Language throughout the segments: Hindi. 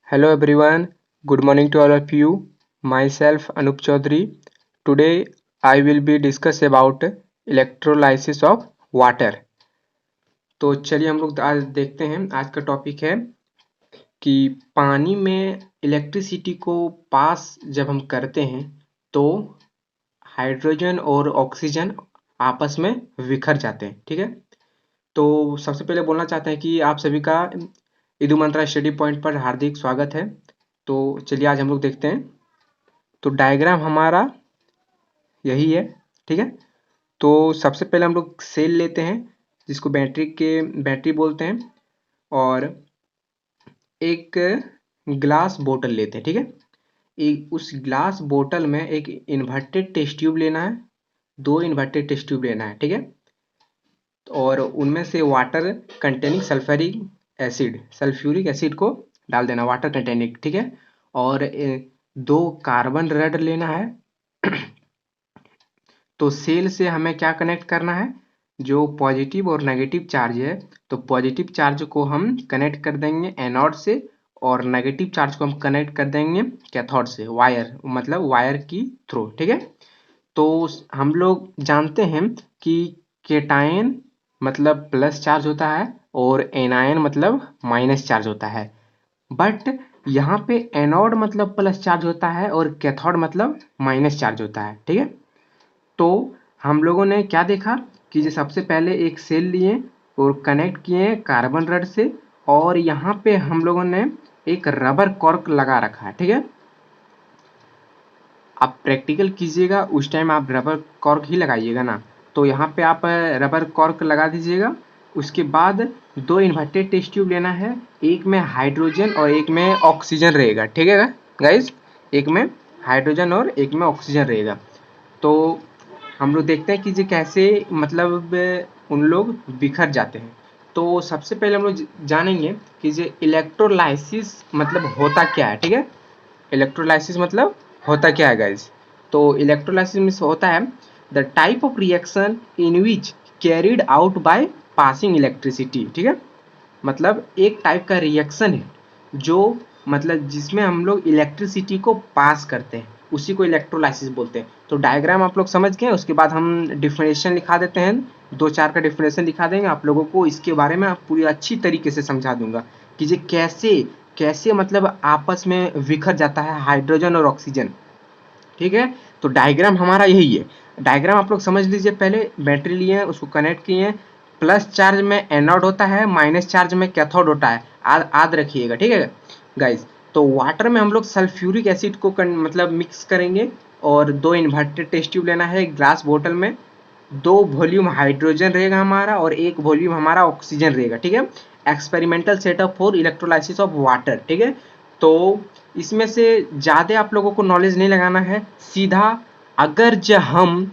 Hello everyone, good morning to all of you. Myself Anup Chaudhary. Today I will be discuss about electrolysis of water. तो चलिए हम लोग आज देखते हैं। आज का टॉपिक है कि पानी में इलेक्ट्रिसिटी को पास जब हम करते हैं तो हाइड्रोजन और ऑक्सीजन आपस में बिखर जाते हैं। ठीक है, तो सबसे पहले बोलना चाहते हैं कि आप सभी का इदु मंत्रा स्टडी पॉइंट पर हार्दिक स्वागत है। तो चलिए आज हम लोग देखते हैं। तो डायग्राम हमारा यही है। ठीक है, तो सबसे पहले हम लोग सेल लेते हैं जिसको बैटरी बोलते हैं, और एक ग्लास बोतल लेते हैं। ठीक है, उस ग्लास बोतल में एक इन्वर्टेड टेस्ट ट्यूब लेना है, 2 इन्वर्टेड टेस्ट ट्यूब लेना है। ठीक है, और उनमें से वाटर कंटेनिंग सल्फ्यूरिक एसिड को डाल देना, वाटर कंटेनिंग। ठीक है, और 2 कार्बन रड लेना है। तो सेल से हमें क्या कनेक्ट करना है, जो पॉजिटिव और नेगेटिव चार्ज है, तो पॉजिटिव चार्ज को हम कनेक्ट कर देंगे एनोड से, और नेगेटिव चार्ज को हम कनेक्ट कर देंगे कैथोड से, वायर की थ्रू। ठीक है, तो हम लोग जानते हैं कि केटायन मतलब प्लस चार्ज होता है और एनायन मतलब माइनस चार्ज होता है, बट यहाँ पे एनोड मतलब प्लस चार्ज होता है और कैथोड मतलब माइनस चार्ज होता है। ठीक है, तो हम लोगों ने क्या देखा कि जो सबसे पहले एक सेल लिए और कनेक्ट किए कार्बन रड से, और यहाँ पे हम लोगों ने एक रबर कॉर्क लगा रखा है। ठीक है, आप प्रैक्टिकल कीजिएगा उस टाइम आप रबर कॉर्क ही लगाइएगा ना, तो यहाँ पे आप रबर कॉर्क लगा दीजिएगा। उसके बाद 2 इन्वर्टेड टेस्ट ट्यूब लेना है, एक में हाइड्रोजन और एक में ऑक्सीजन रहेगा। ठीक है गाइज, एक में हाइड्रोजन और एक में ऑक्सीजन रहेगा। तो हम लोग देखते हैं कि ये कैसे मतलब उन लोग बिखर जाते हैं। तो सबसे पहले हम लोग जानेंगे कि ये इलेक्ट्रोलाइसिस मतलब होता क्या है। ठीक है, इलेक्ट्रोलाइसिस मतलब होता क्या है गाइज। तो इलेक्ट्रोलाइसिस में होता है the type of reaction in which carried out by passing electricity. ठीक है, मतलब एक टाइप का रिएक्शन है जो मतलब जिसमें हम लोग इलेक्ट्रिसिटी को पास करते हैं, उसी को इलेक्ट्रोलाइसिस बोलते हैं। तो डायग्राम आप लोग समझ गए, उसके बाद हम डिफिनेशन लिखा देते हैं, 2-4 का डिफिनेशन लिखा देंगे आप लोगों को। इसके बारे में पूरी अच्छी तरीके से समझा दूंगा कि ये कैसे कैसे मतलब आपस में बिखर जाता है हाइड्रोजन और ऑक्सीजन। ठीक है, तो डायग्राम हमारा यही है। डायग्राम आप लोग समझ लीजिए। पहले बैटरी लिए, उसको कनेक्ट किए, प्लस चार्ज में एनोड होता है, माइनस चार्ज में कैथोड होता है, याद रखिएगा। ठीक है गाइज, तो वाटर में हम लोग सल्फ्यूरिक एसिड को मतलब मिक्स करेंगे, और 2 इन्वर्टेड टेस्ट ट्यूब लेना है एक ग्लास बोतल में, 2 वॉल्यूम हाइड्रोजन रहेगा हमारा और 1 वॉल्यूम हमारा ऑक्सीजन रहेगा। ठीक है, experimental setup for electrolysis of water. ठीक है, तो इसमें से ज़्यादा आप लोगों को नॉलेज नहीं लगाना है, सीधा अगर जब हम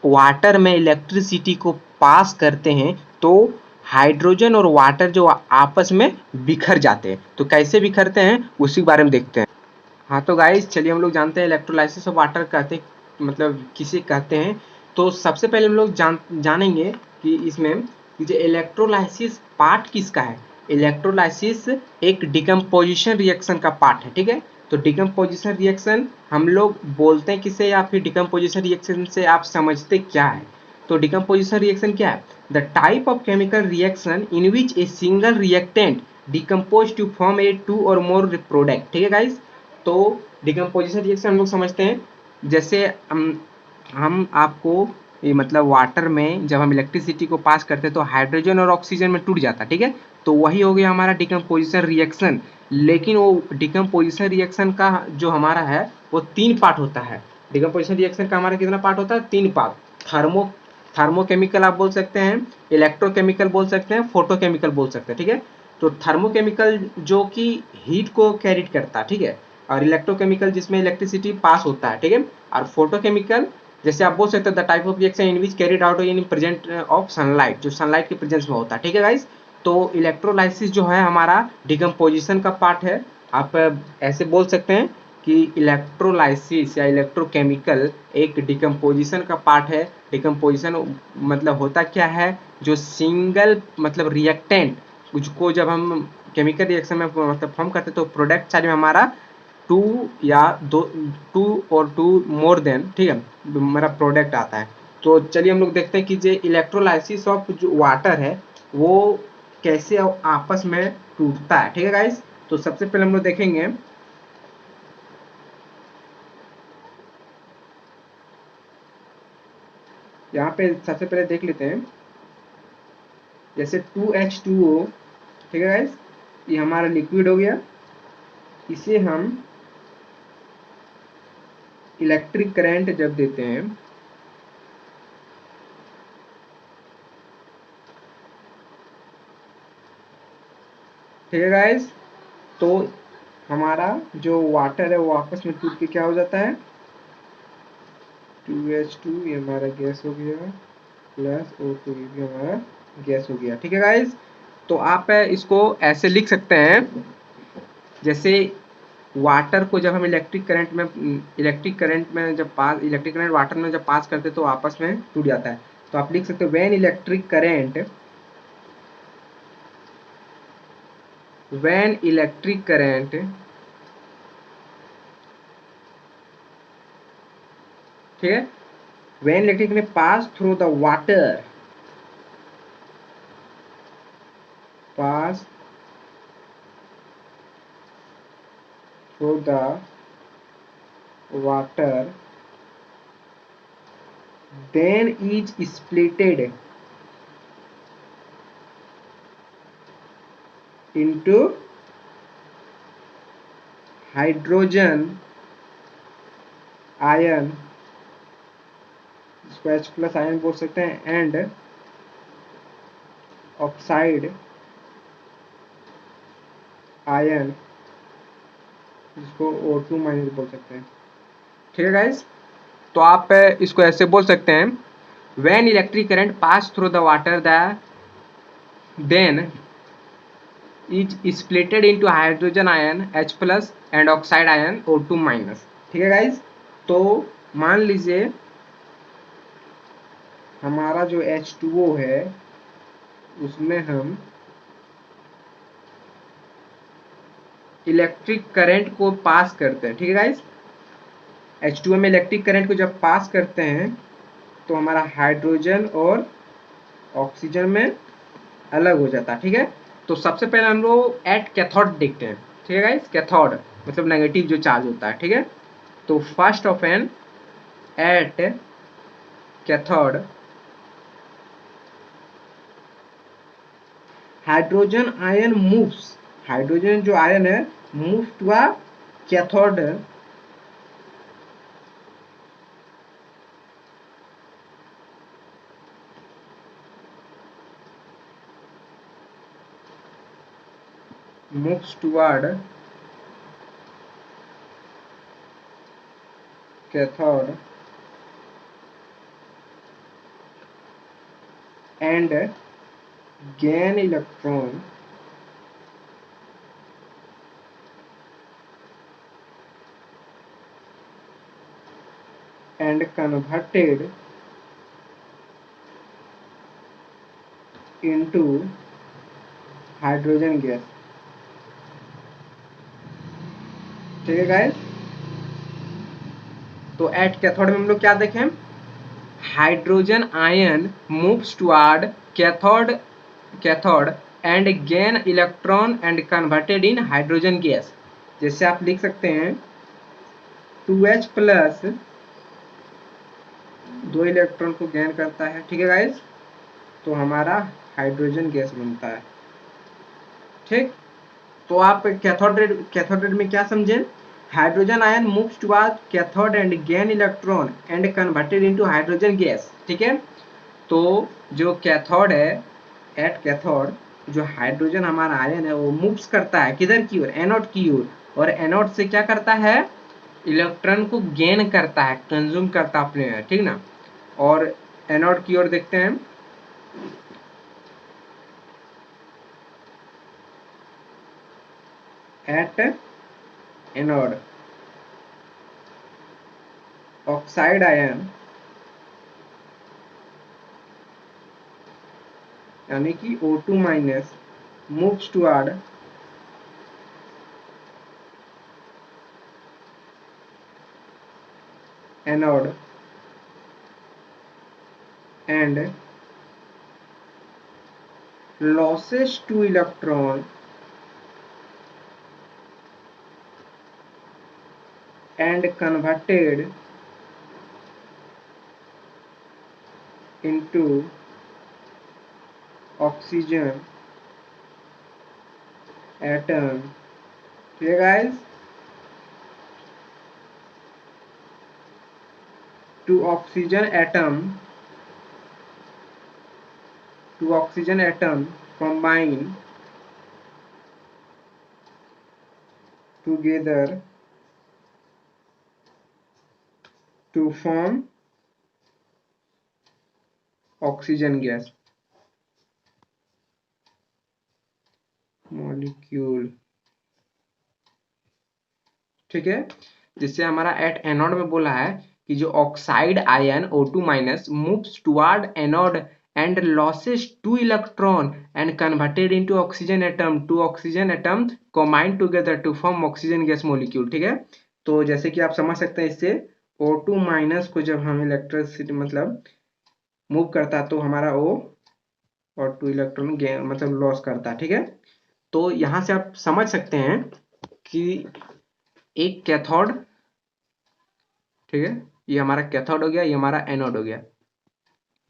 वाटर में इलेक्ट्रिसिटी को पास करते हैं तो हाइड्रोजन और वाटर जो आपस में बिखर जाते हैं। तो कैसे बिखरते हैं उसी के बारे में देखते हैं। हाँ, तो गाइस चलिए हम लोग जानते हैं इलेक्ट्रोलाइसिस ऑफ वाटर कहते मतलब किसे कहते हैं। तो सबसे पहले हम लोग जानेंगे कि इसमें जो इलेक्ट्रोलाइसिस पार्ट किसका है। इलेक्ट्रोलाइसिस एक डिकम्पोजिशन रिएक्शन का पार्ट है। ठीक है, तो डिकम्पोजिशन रिएक्शन हम लोग बोलते हैं किसे, या फिर डिकम्पोजिशन रिएक्शन से आप समझते क्या है। तो डिकम्पोजिशन रिएक्शन क्या है, the type of chemical reaction in which a single reactant decompose to form a 2 और मोर प्रोडक्ट। ठीक है गाइस, तो डिकम्पोजिशन रिएक्शन हम लोग समझते हैं, जैसे हम आपको ये मतलब वाटर में जब हम इलेक्ट्रिसिटी को पास करते हैं तो हाइड्रोजन और ऑक्सीजन में टूट जाता है। ठीक है, तो वही हो गया हमारा डिकम्पोजिशन रिएक्शन। लेकिन वो डिकम्पोजिशन रिएक्शन का जो हमारा है वो 3 पार्ट होता है। डिकम्पोजिशन रिएक्शन का हमारा कितना पार्ट होता है, 3 पार्ट। थर्मोकेमिकल आप बोल सकते हैं, इलेक्ट्रोकेमिकल बोल सकते हैं, फोटोकेमिकल बोल सकते हैं। ठीक है, तो थर्मोकेमिकल जो कि हीट को कैरिड करता है। ठीक है, और इलेक्ट्रोकेमिकल जिसमें इलेक्ट्रिसिटी पास होता है। ठीक है, और फोटोकेमिकल जैसे आप बोल सकते हैं the type of reaction in which carried out in present of sunlight, जो सनलाइट के प्रेजेंस में होता है। ठीक है गाइस, तो इलेक्ट्रोलाइसिस जो है हमारा डिकम्पोजिशन का पार्ट है। आप ऐसे बोल सकते हैं कि इलेक्ट्रोलाइसिस या इलेक्ट्रोकेमिकल एक डिकम्पोजिशन का पार्ट है। डिकम्पोजिशन मतलब होता क्या है, जो सिंगल मतलब रिएक्टेंट उसको जब हम केमिकल रिएक्शन में मतलब फॉर्म करते हैं तो प्रोडक्ट चार्ज में हमारा 2 या 2 और 2 मोर देन, ठीक है, मेरा प्रोडक्ट आता है। तो चलिए हम लोग देखते हैं कि जो इलेक्ट्रोलाइसिस ऑफ जो वाटर है वो कैसे आपस में टूटता है, ठीक है गाइस। तो सबसे पहले हम लोग देखेंगे, यहाँ पे सबसे पहले देख लेते हैं, जैसे 2H2O, ठीक है गाइस, ये हमारा लिक्विड हो गया, इसे हम इलेक्ट्रिक करंट जब देते हैं, ठीक है गाइस, तो हमारा जो वाटर है वो आपस में टूट के क्या हो जाता है, 2H2, ये हमारा गैस हो गया, प्लस O2, ये भी हमारा गैस हो गया, ठीक है गाइस। तो आप इसको ऐसे लिख सकते हैं, जैसे वाटर को जब हम इलेक्ट्रिक करंट वाटर में जब पास करते तो आपस में टूट जाता है। तो आप लिख सकते हो व्हेन इलेक्ट्रिक करंट, ठीक है, when electric current pass through the water, pass through the water, then is splitted into hydrogen ion, इसको H प्लस आयन बोल सकते हैं, एंड ऑक्साइड आयन, जिसको O2 माइनस बोल सकते हैं, ठीक है गाइस। तो आप इसको ऐसे बोल सकते हैं, when electric current pass through the water the then is splitted into hydrogen ion H plus and oxide ion O2 minus, ठीक है गाइस। तो मान लीजिए हमारा जो H2O है उसमें हम इलेक्ट्रिक करंट को पास करते हैं, ठीक है गाइस। H2O में इलेक्ट्रिक करंट को जब पास करते हैं तो हमारा हाइड्रोजन और ऑक्सीजन में अलग हो जाता है, ठीक है। तो सबसे पहले हम लोग एट कैथोड देखते हैं, ठीक है गाइस। कैथोड मतलब नेगेटिव जो चार्ज होता है, ठीक है। तो first of an at cathode, hydrogen ion moves, hydrogen जो आयन है move to a cathode, moves toward cathode and gain electron and converted into hydrogen gas, ठीक है गाइस। तो एट कैथोड में हम लोग क्या देखें, hydrogen ion moves toward cathode cathode and gain electron and converted in hydrogen gas. जैसे आप लिख सकते हैं 2H प्लस 2 इलेक्ट्रॉन को गेन करता है, ठीक है गाइस, तो हमारा हाइड्रोजन गैस बनता है, ठीक। तो आप कैथोड रेड में क्या समझे, hydrogen ion moves toward cathode and gain electron and converted into hydrogen gas, ठीक है। तो जो कैथोड है, एट कैथोड जो हाइड्रोजन हमारा आयन है वो मूव्स करता है किधर की ओर, एनोड की ओर, और एनोड से क्या करता है, इलेक्ट्रॉन को गेन करता है, कंज्यूम करता है अपने, ठीक ना। और एनोड की ओर देखते हैं, एट एनोड ऑक्साइड आयन, यानी कि O2 minus moves toward anode and losses to electron and converted into oxygen atom. Okay guys, to oxygen atom combine together to form oxygen gas molecule. ठीक है, जिससे हमारा एट एनोड में बोला है कि जो oxide ion O2 minus moves toward anode and losses 2 electron and converted into oxygen atom, 2 oxygen atom combine together to form oxygen gas molecule. ठीक है, तो जैसे कि आप समझ सकते हैं, इससे O2 माइनस को जब हम इलेक्ट्रिसिटी मतलब मूव करता है तो हमारा O और 2 इलेक्ट्रॉन मतलब लॉस करता है। ठीक है, तो यहां से आप समझ सकते हैं कि एक कैथोड, ठीक है, ये हमारा कैथोड हो गया, ये हमारा एनोड हो गया,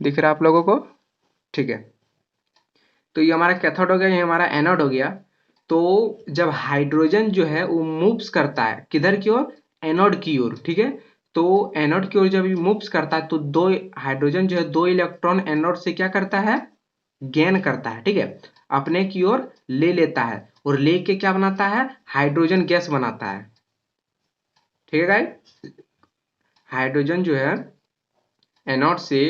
दिख रहा है आप लोगों को? ठीक है, तो ये हमारा कैथोड हो गया, ये हमारा एनोड हो गया। तो जब हाइड्रोजन जो है वो मूव्स करता है किधर की ओर? एनोड की ओर। ठीक है, तो एनोड की ओर जब मूव्स करता है तो दो हाइड्रोजन जो है 2 इलेक्ट्रॉन एनोड से क्या करता है? गेन करता है। ठीक है, अपने की ओर ले लेता है और लेके क्या बनाता है? हाइड्रोजन गैस बनाता है। ठीक है गाइस, हाइड्रोजन जो है एनोड से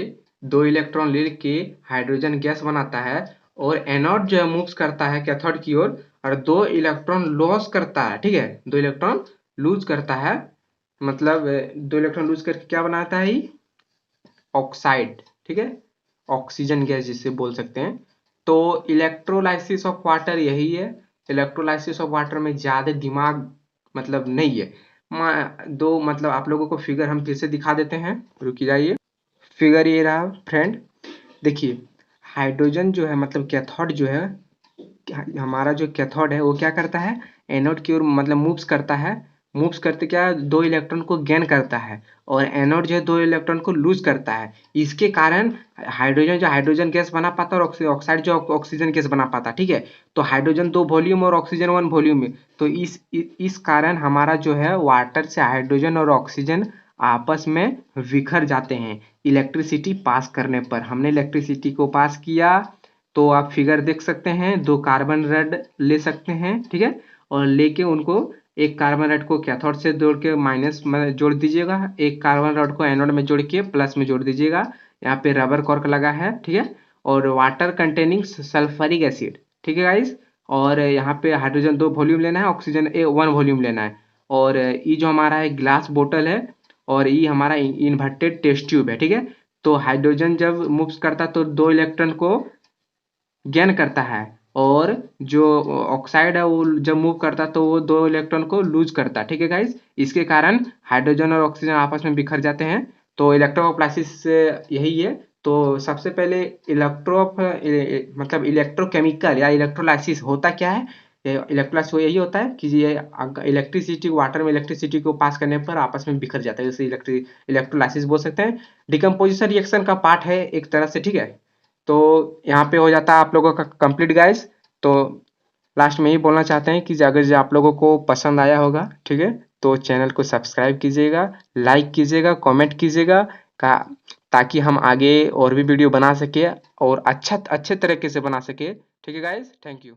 2 इलेक्ट्रॉन लेके हाइड्रोजन गैस बनाता है और एनोड जो है मूव्स करता है कैथोड की ओर और 2 इलेक्ट्रॉन लॉस करता है। ठीक है, 2 इलेक्ट्रॉन लूज करता है, मतलब 2 इलेक्ट्रॉन लूज करके क्या बनाता है? ऑक्साइड। ठीक है, ऑक्सीजन गैस जिसे बोल सकते हैं। तो इलेक्ट्रोलाइसिस ऑफ वाटर यही है। इलेक्ट्रोलाइसिस ऑफ वाटर में ज्यादा दिमाग मतलब नहीं है। दो मतलब आप लोगों को फिगर हम फिर से दिखा देते हैं, रुक जाइए। फिगर ये रहा फ्रेंड, देखिए हाइड्रोजन जो है मतलब कैथोड जो है, हमारा जो कैथोड है वो क्या करता है? एनोड की ओर मतलब मूव्स करता है, मूव्स करते क्या 2 इलेक्ट्रॉन को गेन करता है और एनोड जो है 2 इलेक्ट्रॉन को लूज करता है। इसके कारण हाइड्रोजन जो हाइड्रोजन गैस बना पाता है और ऑक्साइड जो ऑक्सीजन गैस बना पाता है। ठीक है, तो हाइड्रोजन 2 वॉल्यूम और ऑक्सीजन 1 वॉल्यूम में, तो इस कारण हमारा जो है वाटर से हाइड्रोजन और ऑक्सीजन आपस में बिखर जाते हैं इलेक्ट्रिसिटी पास करने पर। हमने इलेक्ट्रिसिटी को पास किया, तो आप फिगर देख सकते हैं, 2 कार्बन रेड ले सकते हैं। ठीक है, और लेके उनको एक कार्बन रेड को कैथोड से जोड़ के माइनस में जोड़ दीजिएगा, एक कार्बन रेड को एनोड में जोड़ के प्लस में जोड़ दीजिएगा। यहाँ पे रबर कॉर्क लगा है। ठीक है, और वाटर कंटेनिंग सल्फरिक एसिड। ठीक है गाइस, और यहाँ पे हाइड्रोजन 2 वॉल्यूम लेना है, ऑक्सीजन 1 वॉल्यूम लेना है। और ये जो हमारा है ग्लास बोतल है और ये हमारा इन्वर्टेड टेस्ट ट्यूब है। ठीक है, तो हाइड्रोजन जब मूव्स करता है तो 2 इलेक्ट्रॉन को गेन करता है और जो ऑक्साइड है वो जब मूव करता है तो वो 2 इलेक्ट्रॉन को लूज करता है। ठीक है गाइस, इसके कारण हाइड्रोजन और ऑक्सीजन आपस में बिखर जाते हैं। तो इलेक्ट्रोलाइसिस यही है। तो सबसे पहले मतलब इलेक्ट्रोकेमिकल या इलेक्ट्रोलाइसिस होता क्या है? इलेक्ट्रोलाइसिस यही होता है कि ये इलेक्ट्रिसिटी वाटर में इलेक्ट्रिसिटी को पास करने पर आपस में बिखर जाता है, इसे इलेक्ट्रोलाइसिस बोल सकते हैं। डिकम्पोजिशन रिएक्शन का पार्ट है एक तरह से। ठीक है, तो यहाँ पे हो जाता है आप लोगों का कंप्लीट गाइस। तो लास्ट में यही बोलना चाहते हैं कि अगर जो आप लोगों को पसंद आया होगा, ठीक है, तो चैनल को सब्सक्राइब कीजिएगा, लाइक कीजिएगा, कमेंट कीजिएगा का ताकि हम आगे और भी वीडियो बना सके और अच्छे तरीके से बना सके। ठीक है गाइस, थैंक यू।